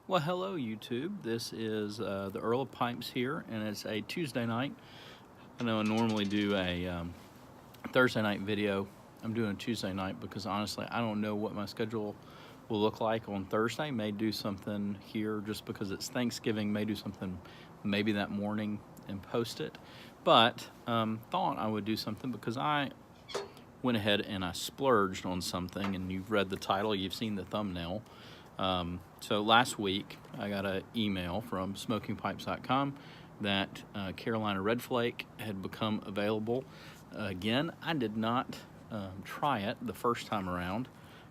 Well, hello YouTube. This is the Earl of Pipes here, and it's a Tuesday night. I know I normally do a Thursday night video. I'm doing a Tuesday night because honestly, I don't know what my schedule will look like on Thursday. May do something here just because it's Thanksgiving. May do something maybe that morning and post it. But thought I would do something because I went ahead and I splurged on something, and you've read the title, you've seen the thumbnail. So last week I got an email from smokingpipes.com that Carolina Red Flake had become available again. I did not try it the first time around.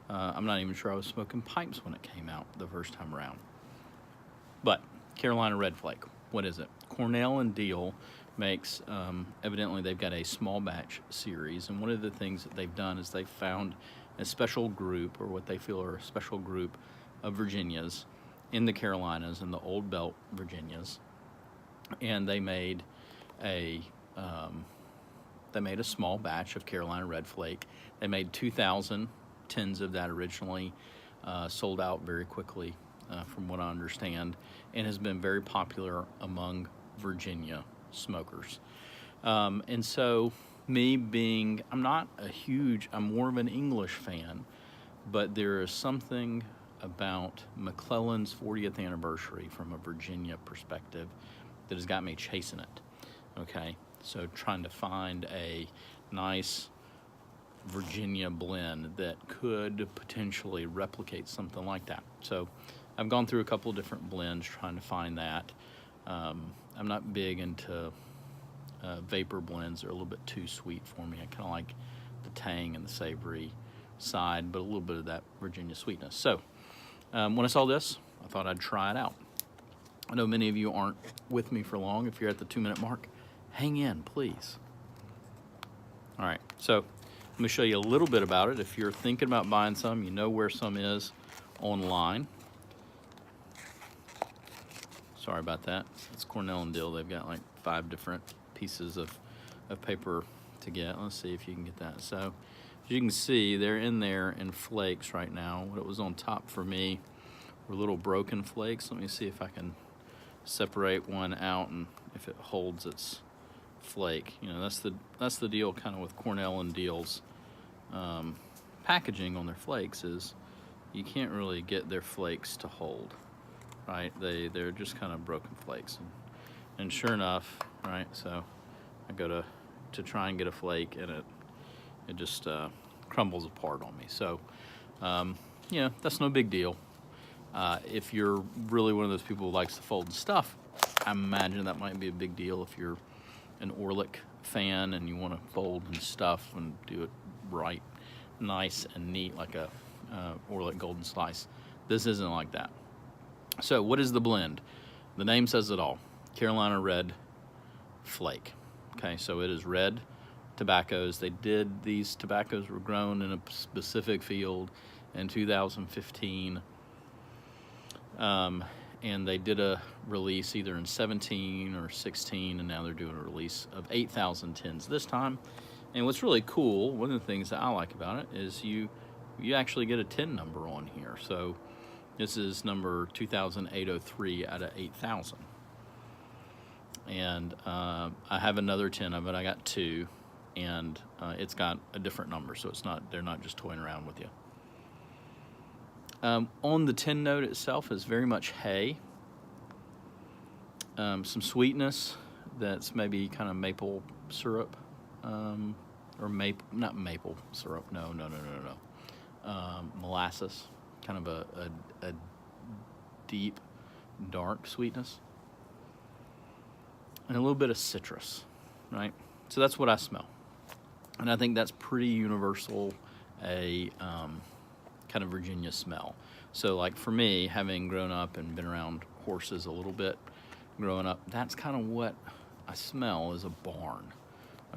I'm not even sure I was smoking pipes when it came out the first time around. But Carolina Red Flake, what is it? Cornell and Deal makes, evidently they've got a small batch series, and one of the things that they've done is they've found a special group, or what they feel are a special group of Virginias in the Carolinas, in the Old Belt Virginias, and they made a small batch of Carolina Red Flake. They made 2,000 tins of that originally, sold out very quickly, from what I understand, and has been very popular among Virginia smokers. And so me being, I'm more of an English fan, but there is something about McClellan's 40th anniversary from a Virginia perspective that has got me chasing it. Okay, so trying to find a nice Virginia blend that could potentially replicate something like that. So I've gone through a couple of different blends trying to find that. I'm not big into vapor blends. They're a little bit too sweet for me. I kind of like the tang and the savory side, but a little bit of that Virginia sweetness. So when I saw this, I thought I'd try it out. I know many of you aren't with me for long. If you're at the 2-minute mark, hang in, please. All right, so let me show you a little bit about it. If you're thinking about buying some, you know where some is online. Sorry about that. It's Cornell and Dill. They've got like 5 different pieces of paper to get. Let's see if you can get that. So as you can see, they're in there in flakes right now. What was on top for me were little broken flakes. Let me see if I can separate one out and if it holds its flake. You know, that's the deal kind of with Cornell and Deal's packaging on their flakes, is you can't really get their flakes to hold, right? They're just kind of broken flakes, and sure enough, right? So I go to try and get a flake, and it just crumbles apart on me. So yeah, that's no big deal. If you're really one of those people who likes to fold stuff, I imagine that might be a big deal if you're an Orlick fan and you want to fold and stuff and do it right, nice and neat like a Orlick Golden Slice. This isn't like that. So what is the blend? The name says it all. Carolina Red Flake. Okay, so it is red tobaccos. These tobaccos were grown in a specific field in 2015. And they did a release either in 17 or 16, and now they're doing a release of 8,000 tins this time. And what's really cool, one of the things that I like about it, is you actually get a tin number on here. So this is number 2,803 out of 8,000. And I have another tin of it. I got 2, and it's got a different number, so they're not just toying around with you. On the tin note itself is very much hay. Some sweetness that's maybe kind of maple syrup, or not maple syrup, no. Molasses, kind of a deep, dark sweetness. And a little bit of citrus, right? So that's what I smell. And I think that's pretty universal, a kind of Virginia smell. So like for me, having grown up and been around horses a little bit growing up, that's kind of what I smell, is a barn.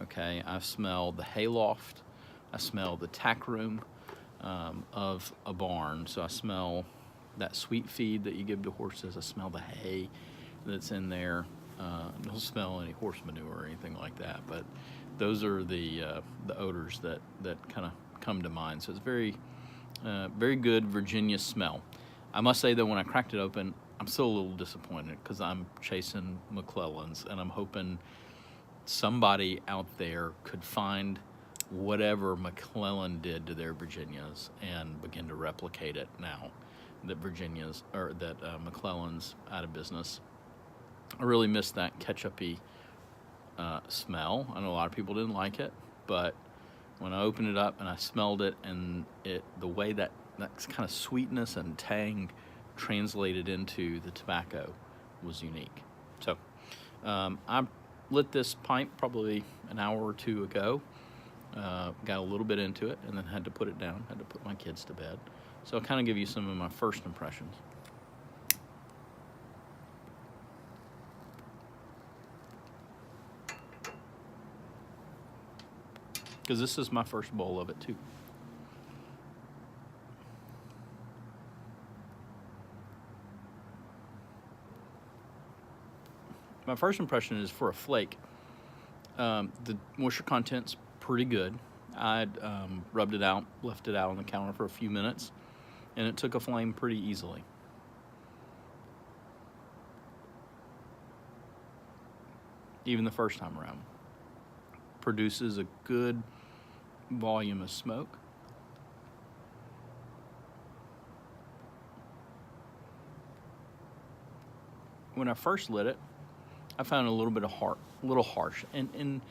Okay, I smell the hayloft, I smell the tack room of a barn. So I smell that sweet feed that you give to horses. I smell the hay that's in there. Don't smell any horse manure or anything like that, but those are the odors that kind of come to mind. So it's very good Virginia smell. I must say that when I cracked it open, I'm still a little disappointed because I'm chasing McClellan's, and I'm hoping somebody out there could find whatever McClellan did to their Virginias and begin to replicate it now that McClellan's out of business. I really miss that ketchup-y smell. I know a lot of people didn't like it, but when I opened it up and I smelled it, and the way that kind of sweetness and tang translated into the tobacco was unique. So I lit this pint probably an hour or two ago. Got a little bit into it and then had to put it down, had to put my kids to bed. So I'll kind of give you some of my first impressions. Because this is my first bowl of it too. My first impression is for a flake. The moisture content's pretty good. I'd rubbed it out, left it out on the counter for a few minutes, and it took a flame pretty easily. Even the first time around. Produces a good volume of smoke. When I first lit it, I found it a little bit harsh, and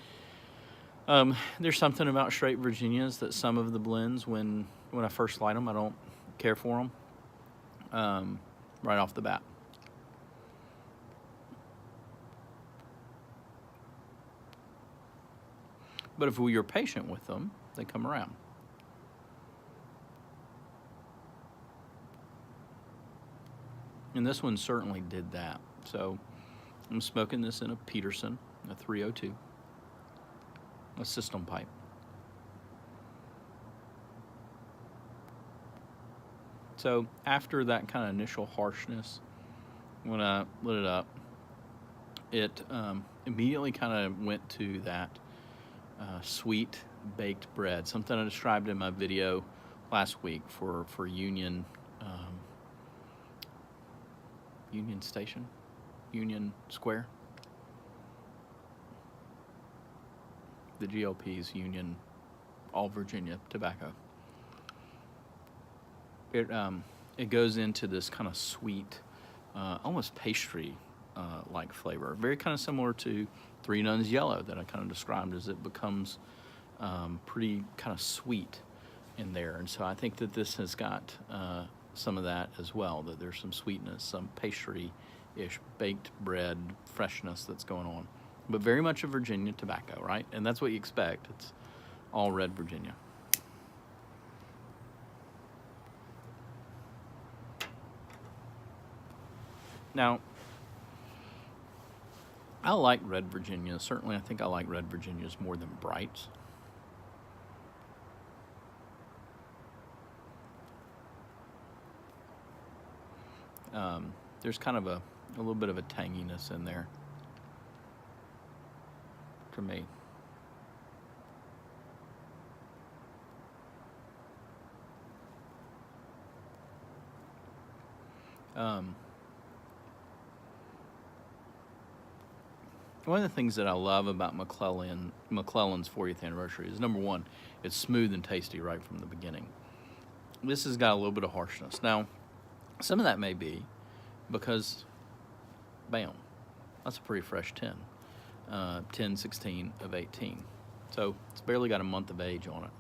there's something about straight Virginias that some of the blends, when I first light them, I don't care for them right off the bat. But if you're patient with them, they come around. And this one certainly did that. So I'm smoking this in a Peterson, a 302, a system pipe. So after that kind of initial harshness, when I lit it up, it immediately kind of went to that sweet baked bread, something I described in my video last week for Union Station, Union Square. The GLP's Union, all Virginia tobacco. It goes into this kind of sweet, almost pastry like flavor, very kind of similar to Three Nuns Yellow that I kind of described, as it becomes pretty kind of sweet in there. And so I think that this has got some of that as well, that there's some sweetness, some pastry-ish baked bread freshness that's going on, but very much a Virginia tobacco, right? And that's what you expect. It's all red Virginia. Now, I like red Virginias. Certainly, I think I like red Virginias more than brights. There's kind of a little bit of a tanginess in there to me. One of the things that I love about McClellan's 40th anniversary is, number one, it's smooth and tasty right from the beginning. This has got a little bit of harshness. Now, some of that may be because, bam, that's a pretty fresh 10, 16 of 18. So it's barely got a month of age on it.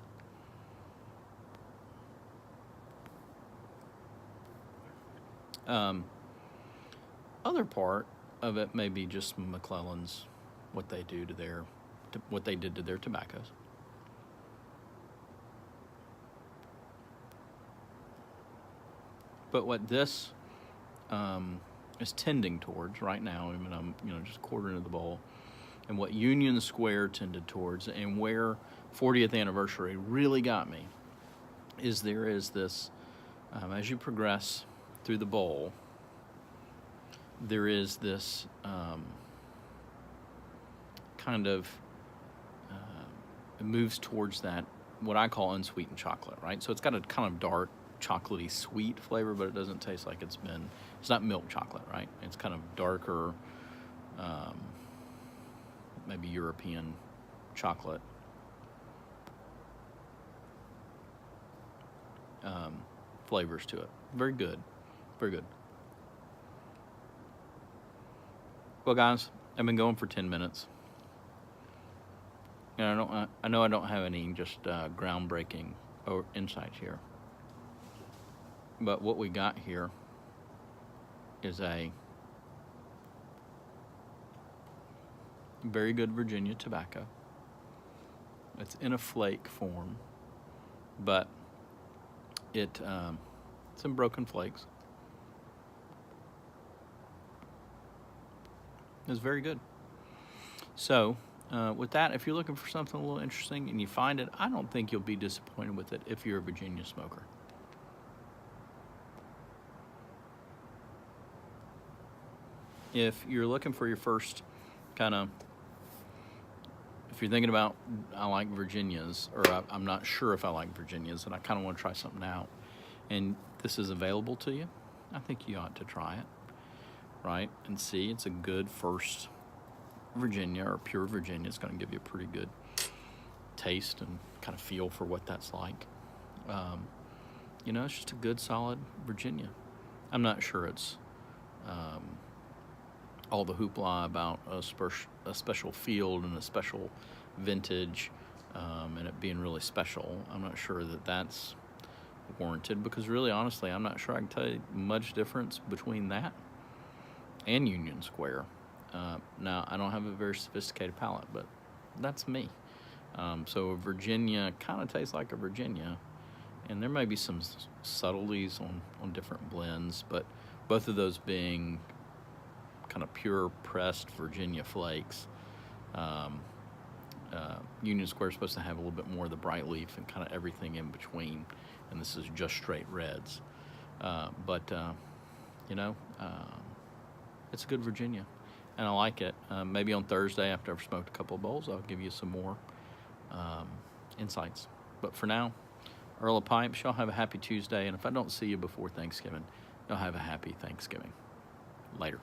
Other part of it may be just McClellan's, what they did to their tobaccos. But what this is tending towards right now, I mean, I'm just quartering of the bowl, and what Union Square tended towards, and where 40th anniversary really got me, is there is this, as you progress through the bowl, there is this kind of, it moves towards that, what I call unsweetened chocolate, right? So it's got a kind of dark chocolatey sweet flavor, but it doesn't taste like it's not milk chocolate, right? It's kind of darker, maybe European chocolate. Flavors to it. Very good. Very good. Well, guys, I've been going for 10 minutes. And I know I don't have any just groundbreaking or insights here. But what we got here is a very good Virginia tobacco. It's in a flake form, but it's in broken flakes. It's very good. So, with that, if you're looking for something a little interesting and you find it, I don't think you'll be disappointed with it if you're a Virginia smoker. If you're looking for your first if you're thinking about, I like Virginias, or I'm not sure if I like Virginias, and I kind of want to try something out, and this is available to you, I think you ought to try it, right? And see, it's a good first Virginia, or pure Virginia. It's going to give you a pretty good taste and kind of feel for what that's like. It's just a good, solid Virginia. I'm not sure it's all the hoopla about a special field and a special vintage and it being really special. I'm not sure that that's warranted, because really, honestly, I'm not sure I can tell you much difference between that and Union Square. Now, I don't have a very sophisticated palate, but that's me. So a Virginia kind of tastes like a Virginia, and there may be some subtleties on different blends, but both of those being kind of pure pressed Virginia flakes. Union Square is supposed to have a little bit more of the bright leaf and kind of everything in between, and this is just straight reds. It's a good Virginia, and I like it. Maybe on Thursday, after I've smoked a couple of bowls, I'll give you some more insights. But for now, Earl of Pipes, y'all have a happy Tuesday, and if I don't see you before Thanksgiving, y'all have a happy Thanksgiving. Later.